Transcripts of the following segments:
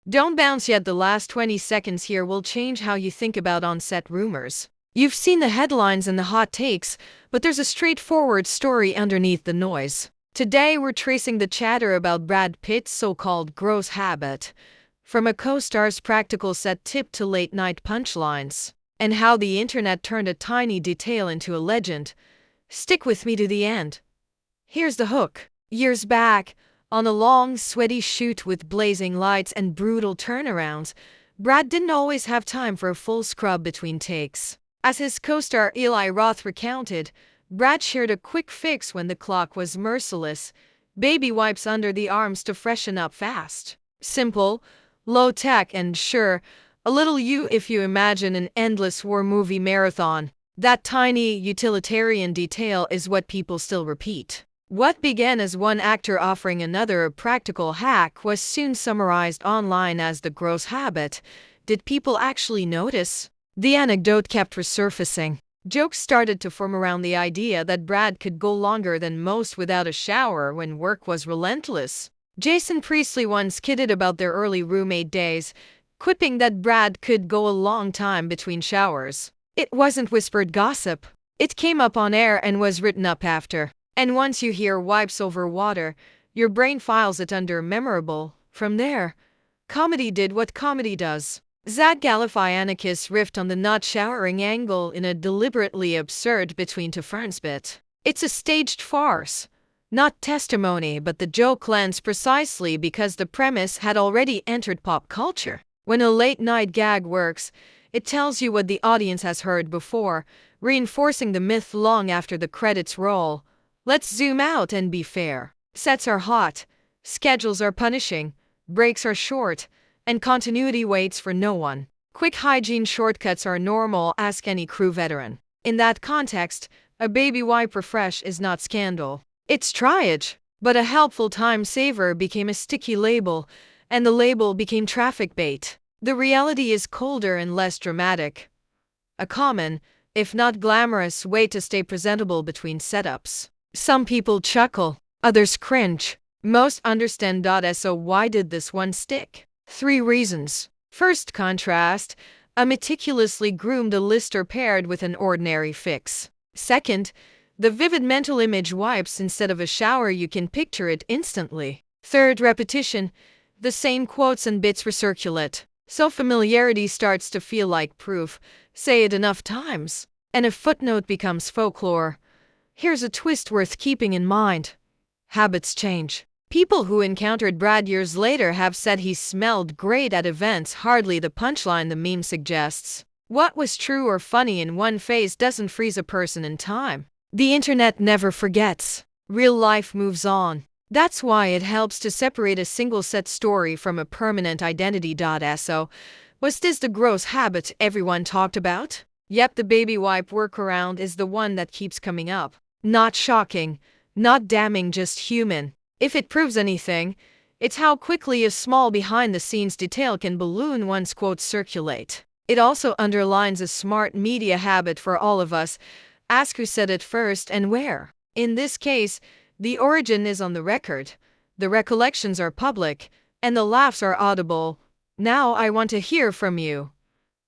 Don't bounce yet, the last 20 seconds here will change how you think about on-set rumors. You've seen the headlines and the hot takes, but there's a straightforward story underneath the noise. Today we're tracing the chatter about Brad Pitt's so-called gross habit, from a co-star's practical set tip to late-night punchlines, and how the internet turned a tiny detail into a legend. Stick with me to the end. Here's the hook. Years back, on a long, sweaty shoot with blazing lights and brutal turnarounds, Brad didn't always have time for a full scrub between takes. As his co-star Eli Roth recounted, Brad shared a quick fix when the clock was merciless: baby wipes under the arms to freshen up fast. Simple, low-tech, and sure, a little you if you imagine an endless war movie marathon. That tiny, utilitarian detail is what people still repeat. What began as one actor offering another a practical hack was soon summarized online as the gross habit. Did people actually notice? The anecdote kept resurfacing. Jokes started to form around the idea that Brad could go longer than most without a shower when work was relentless. Jason Priestley once kidded about their early roommate days, quipping that Brad could go a long time between showers. It wasn't whispered gossip. It came up on air and was written up after. And once you hear wipes over water, your brain files it under memorable. From there, comedy did what comedy does. Zach Galifianakis riffed on the not showering angle in a deliberately absurd between two ferns bit. It's a staged farce, not testimony, but the joke lands precisely because the premise had already entered pop culture. When a late-night gag works, it tells you what the audience has heard before, reinforcing the myth long after the credits roll. Let's zoom out and be fair. Sets are hot, schedules are punishing, breaks are short, and continuity waits for no one. Quick hygiene shortcuts are normal, ask any crew veteran. In that context, a baby wipe refresh is not scandal. It's triage. But a helpful time saver became a sticky label, and the label became traffic bait. The reality is colder and less dramatic. A common, if not glamorous, way to stay presentable between setups. Some people chuckle, others cringe. Most understand. So why did this one stick? 3 reasons. First, contrast. A meticulously groomed lister paired with an ordinary fix. Second, the vivid mental image: wipes instead of a shower, you can picture it instantly. Third, repetition. The same quotes and bits recirculate, so familiarity starts to feel like proof. Say it enough times, and a footnote becomes folklore. Here's a twist worth keeping in mind. Habits change. People who encountered Brad years later have said he smelled great at events, hardly the punchline the meme suggests. What was true or funny in one phase doesn't freeze a person in time. The internet never forgets. Real life moves on. That's why it helps to separate a single set story from a permanent identity. So, was this the gross habit everyone talked about? Yep, the baby wipe workaround is the one that keeps coming up. Not shocking, not damning, just human. If it proves anything, it's how quickly a small behind-the-scenes detail can balloon once quotes circulate. It also underlines a smart media habit for all of us: ask who said it first and where. In this case, the origin is on the record, the recollections are public, and the laughs are audible. Now I want to hear from you.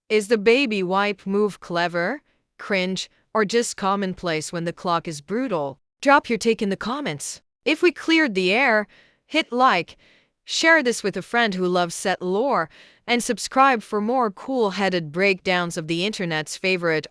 Is the baby wipe move clever, cringe, or just commonplace when the clock is brutal? Drop your take in the comments. If we cleared the air, hit like, share this with a friend who loves set lore, and subscribe for more cool-headed breakdowns of the internet's favorite